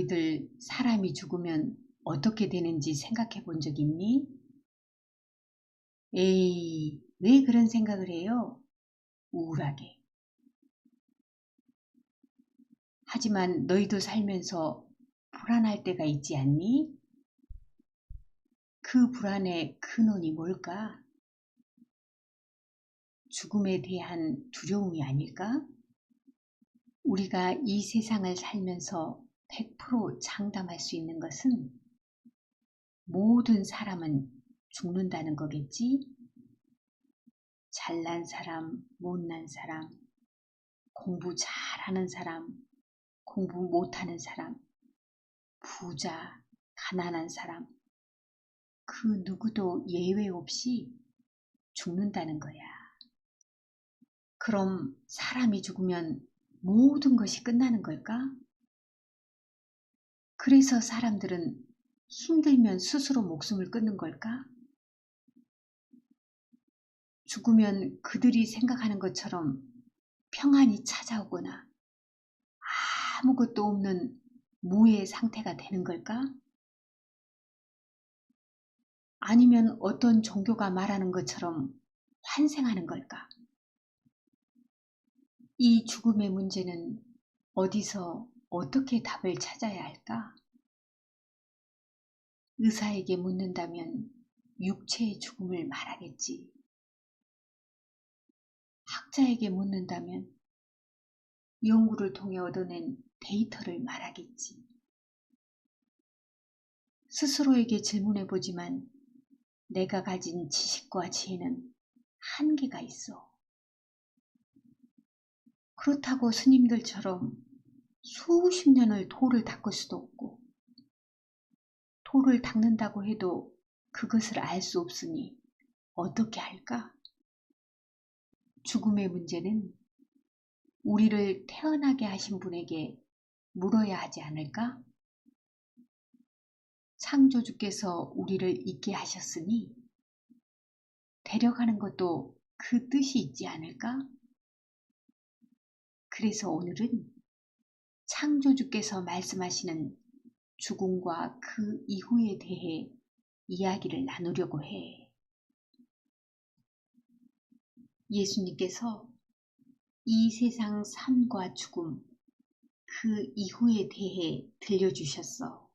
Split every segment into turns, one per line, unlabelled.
너희들 사람이 죽으면 어떻게 되는지 생각해 본 적 있니? 에이, 왜 그런 생각을 해요? 우울하게. 하지만 너희도 살면서 불안할 때가 있지 않니? 그 불안의 근원이 뭘까? 죽음에 대한 두려움이 아닐까? 우리가 이 세상을 살면서 100% 장담할 수 있는 것은 모든 사람은 죽는다는 거겠지? 잘난 사람, 못난 사람, 공부 잘하는 사람, 공부 못하는 사람, 부자, 가난한 사람, 그 누구도 예외 없이 죽는다는 거야. 그럼 사람이 죽으면 모든 것이 끝나는 걸까? 그래서 사람들은 힘들면 스스로 목숨을 끊는 걸까? 죽으면 그들이 생각하는 것처럼 평안이 찾아오거나 아무것도 없는 무의 상태가 되는 걸까? 아니면 어떤 종교가 말하는 것처럼 환생하는 걸까? 이 죽음의 문제는 어디서 어떻게 답을 찾아야 할까? 의사에게 묻는다면 육체의 죽음을 말하겠지. 학자에게 묻는다면 연구를 통해 얻어낸 데이터를 말하겠지. 스스로에게 질문해보지만 내가 가진 지식과 지혜는 한계가 있어. 그렇다고 스님들처럼 수십 년을 돌을 닦을 수도 없고 돌을 닦는다고 해도 그것을 알 수 없으니 어떻게 할까? 죽음의 문제는 우리를 태어나게 하신 분에게 물어야 하지 않을까? 창조주께서 우리를 있게 하셨으니 데려가는 것도 그 뜻이 있지 않을까? 그래서 오늘은 창조주께서 말씀하시는 죽음과 그 이후에 대해 이야기를 나누려고 해. 예수님께서 이 세상 삶과 죽음, 그 이후에 대해 들려주셨어.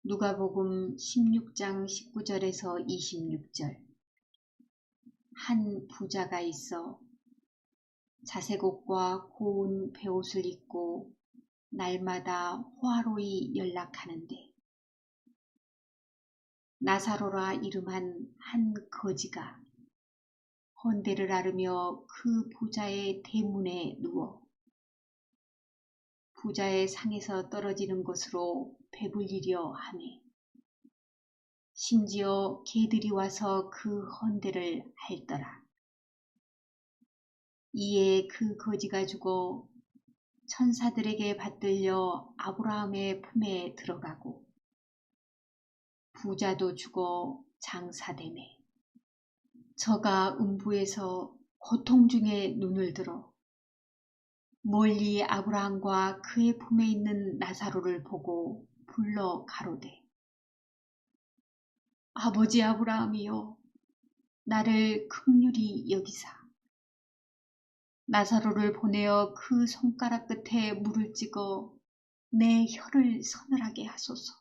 누가복음 16장 19절에서 26절. 한 부자가 있어 자색 옷과 고운 베옷을 입고 날마다 화로히 연락하는데 나사로라 이름한 한 거지가 헌대를 앓으며 그 부자의 대문에 누워 부자의 상에서 떨어지는 것으로 배불리려 하네. 심지어 개들이 와서 그 헌대를 핥더라. 이에 그 거지가 죽어 천사들에게 받들려 아브라함의 품에 들어가고 부자도 죽어 장사되매 저가 음부에서 고통 중에 눈을 들어 멀리 아브라함과 그의 품에 있는 나사로를 보고 불러 가로되 아버지 아브라함이여 나를 긍휼히 여기사 나사로를 보내어 그 손가락 끝에 물을 찍어 내 혀를 서늘하게 하소서.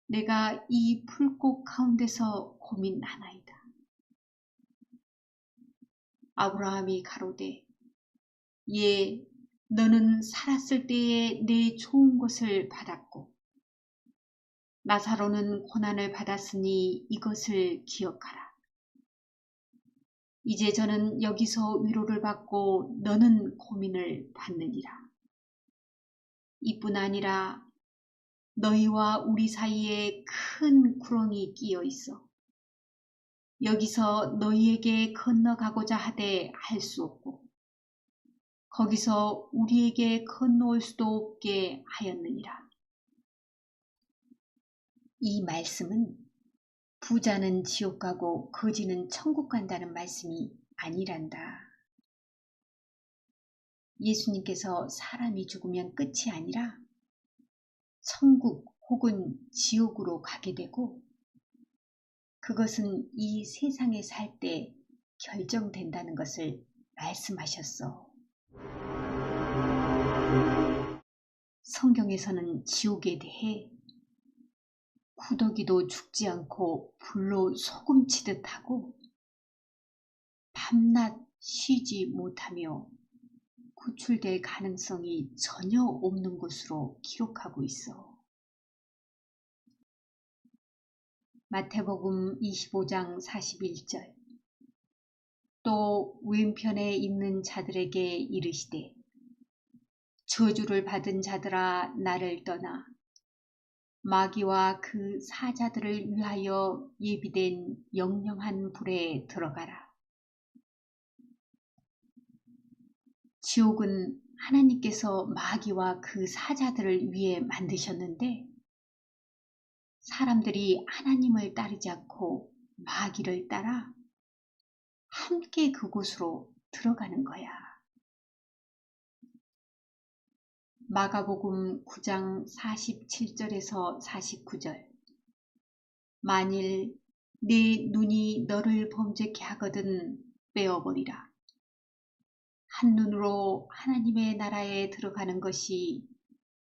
내가 이 풀꽃 가운데서 고민하나이다. 아브라함이 가로되 예, 너는 살았을 때에 내 좋은 것을 받았고 나사로는 고난을 받았으니 이것을 기억하라. 이제 저는 여기서 위로를 받고 너는 고민을 받느니라. 이뿐 아니라 너희와 우리 사이에 큰 구렁이 끼어 있어 여기서 너희에게 건너가고자 하되 할 수 없고 거기서 우리에게 건너올 수도 없게 하였느니라. 이 말씀은 부자는 지옥 가고 거지는 천국 간다는 말씀이 아니란다. 예수님께서 사람이 죽으면 끝이 아니라 천국 혹은 지옥으로 가게 되고 그것은 이 세상에 살 때 결정된다는 것을 말씀하셨어. 성경에서는 지옥에 대해 구더기도 죽지 않고 불로 소금치듯 하고 밤낮 쉬지 못하며 구출될 가능성이 전혀 없는 것으로 기록하고 있어. 마태복음 25장 41절 또 왼편에 있는 자들에게 이르시되 저주를 받은 자들아 나를 떠나 마귀와 그 사자들을 위하여 예비된 영영한 불에 들어가라. 지옥은 하나님께서 마귀와 그 사자들을 위해 만드셨는데 사람들이 하나님을 따르지 않고 마귀를 따라 함께 그곳으로 들어가는 거야. 마가복음 9장 47절에서 49절 만일 네 눈이 너를 범죄케 하거든 빼어버리라. 한 눈으로 하나님의 나라에 들어가는 것이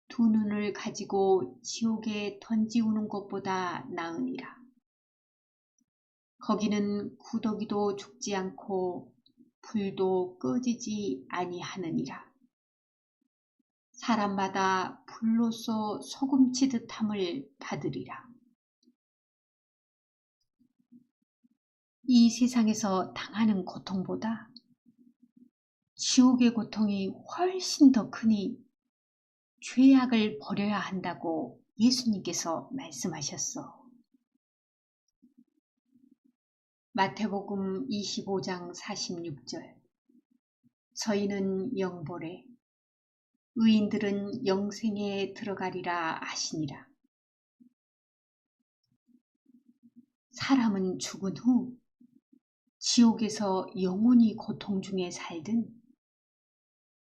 두 눈을 가지고 지옥에 던지우는 것보다 나으니라. 거기는 구더기도 죽지 않고 불도 꺼지지 아니하느니라. 사람마다 불로써 소금치듯함을 받으리라. 이 세상에서 당하는 고통보다 지옥의 고통이 훨씬 더 크니 죄악을 버려야 한다고 예수님께서 말씀하셨어. 마태복음 25장 46절 저희는 영보래 의인들은 영생에 들어가리라 하시니라. 사람은 죽은 후 지옥에서 영원히 고통 중에 살든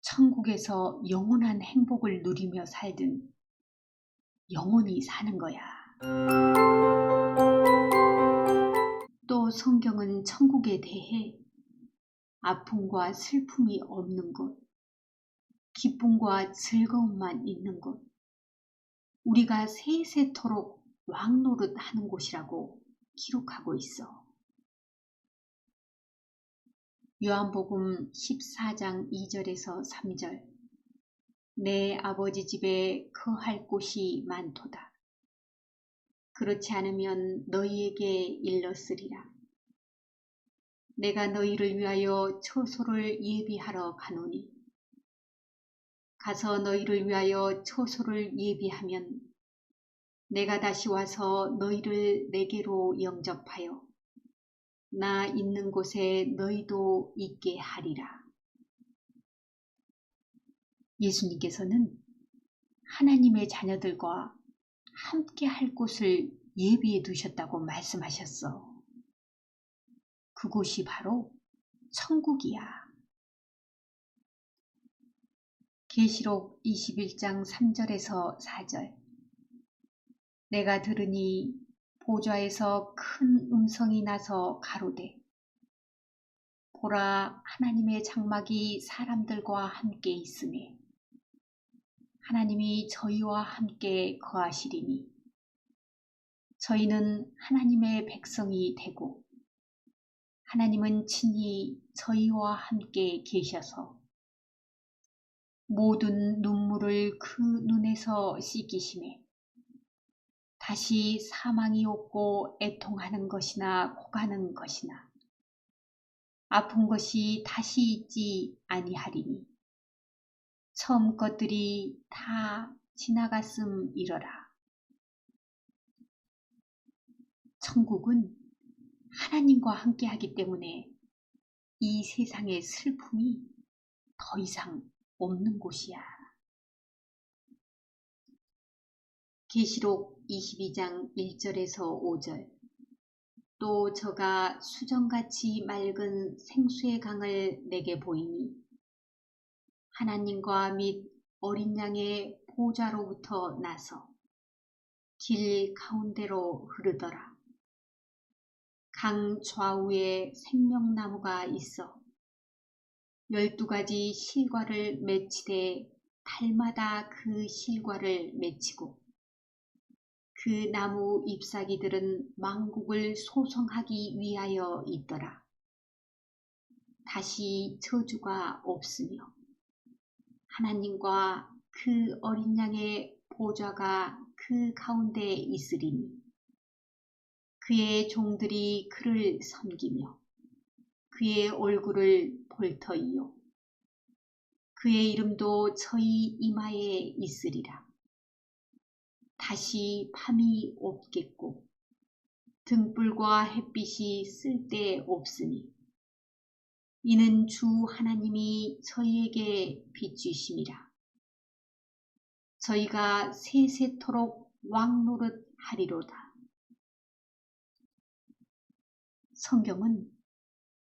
천국에서 영원한 행복을 누리며 살든 영원히 사는 거야. 또 성경은 천국에 대해 아픔과 슬픔이 없는 곳, 기쁨과 즐거움만 있는 곳, 우리가 세세토록 왕노릇 하는 곳이라고 기록하고 있어. 요한복음 14장 2절에서 3절 내 아버지 집에 거할 곳이 많도다. 그렇지 않으면 너희에게 일렀으리라. 내가 너희를 위하여 처소를 예비하러 가노니 가서 너희를 위하여 처소를 예비하면 내가 다시 와서 너희를 내게로 영접하여 나 있는 곳에 너희도 있게 하리라. 예수님께서는 하나님의 자녀들과 함께 할 곳을 예비해 두셨다고 말씀하셨어. 그곳이 바로 천국이야. 계시록 21장 3절에서 4절 내가 들으니 보좌에서 큰 음성이 나서 가로되 보라 하나님의 장막이 사람들과 함께 있으매 하나님이 저희와 함께 거하시리니 저희는 하나님의 백성이 되고 하나님은 친히 저희와 함께 계셔서 모든 눈물을 그 눈에서 씻기심에 다시 사망이 없고 애통하는 것이나 고가는 것이나 아픈 것이 다시 있지 아니하리니 처음 것들이 다 지나갔음이러라. 천국은 하나님과 함께하기 때문에 이 세상의 슬픔이 더 이상 없는 곳이야. 계시록 22장 1절에서 5절 또 저가 수정같이 맑은 생수의 강을 내게 보이니 하나님과 및 어린 양의 보좌로부터 나서 길 가운데로 흐르더라. 강 좌우에 생명나무가 있어 12가지 실과를 맺히되 달마다 그 실과를 맺히고 그 나무 잎사귀들은 만국을 소성하기 위하여 있더라. 다시 저주가 없으며 하나님과 그 어린 양의 보좌가 그 가운데 있으리니 그의 종들이 그를 섬기며 그의 얼굴을 볼 터이요 그의 이름도 저희 이마에 있으리라. 다시 밤이 없겠고 등불과 햇빛이 쓸데없으니 이는 주 하나님이 저희에게 비추심이라. 저희가 세세토록 왕노릇 하리로다. 성경은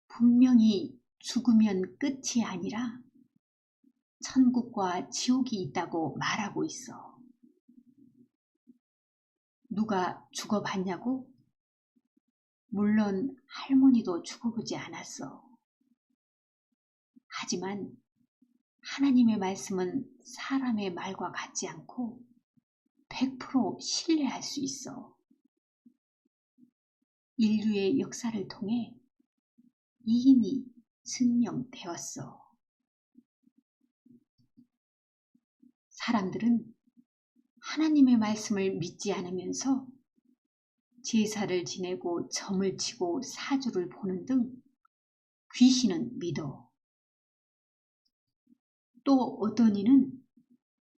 분명히 죽으면 끝이 아니라 천국과 지옥이 있다고 말하고 있어. 누가 죽어봤냐고? 물론 할머니도 죽어보지 않았어. 하지만 하나님의 말씀은 사람의 말과 같지 않고 100% 신뢰할 수 있어. 인류의 역사를 통해 이미 증명되었어. 사람들은 하나님의 말씀을 믿지 않으면서 제사를 지내고 점을 치고 사주를 보는 등 귀신은 믿어. 또 어떤 이는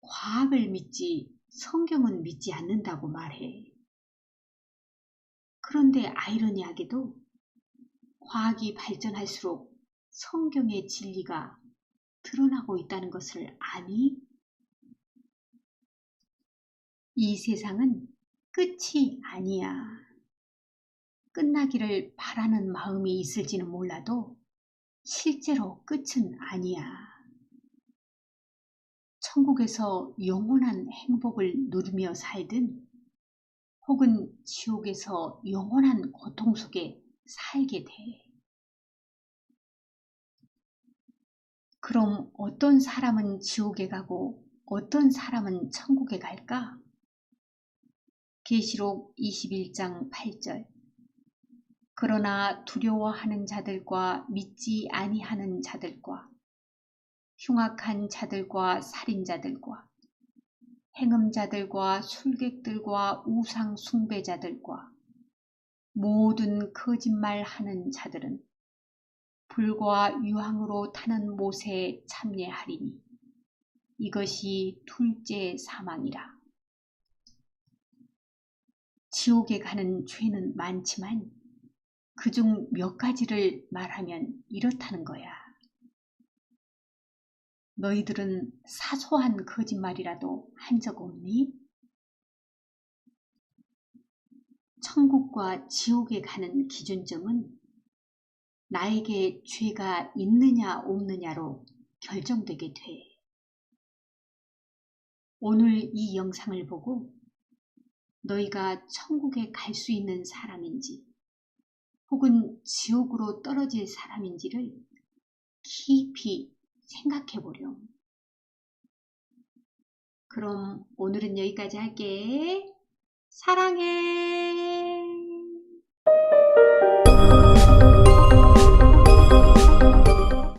과학을 믿지 성경은 믿지 않는다고 말해. 그런데 아이러니하게도 과학이 발전할수록 성경의 진리가 드러나고 있다는 것을 아니? 이 세상은 끝이 아니야. 끝나기를 바라는 마음이 있을지는 몰라도 실제로 끝은 아니야. 천국에서 영원한 행복을 누리며 살든 혹은 지옥에서 영원한 고통 속에 살게 돼. 그럼 어떤 사람은 지옥에 가고 어떤 사람은 천국에 갈까? 계시록 21장 8절. 그러나 두려워하는 자들과 믿지 아니하는 자들과 흉악한 자들과 살인자들과 행음자들과 술객들과 우상 숭배자들과 모든 거짓말하는 자들은 불과 유황으로 타는 못에 참여하리니 이것이 둘째 사망이라. 지옥에 가는 죄는 많지만 그중 몇 가지를 말하면 이렇다는 거야. 너희들은 사소한 거짓말이라도 한 적 없니? 천국과 지옥에 가는 기준점은 나에게 죄가 있느냐 없느냐로 결정되게 돼. 오늘 이 영상을 보고 너희가 천국에 갈 수 있는 사람인지 혹은 지옥으로 떨어질 사람인지를 깊이 생각해 보렴. 그럼 오늘은 여기까지 할게. 사랑해.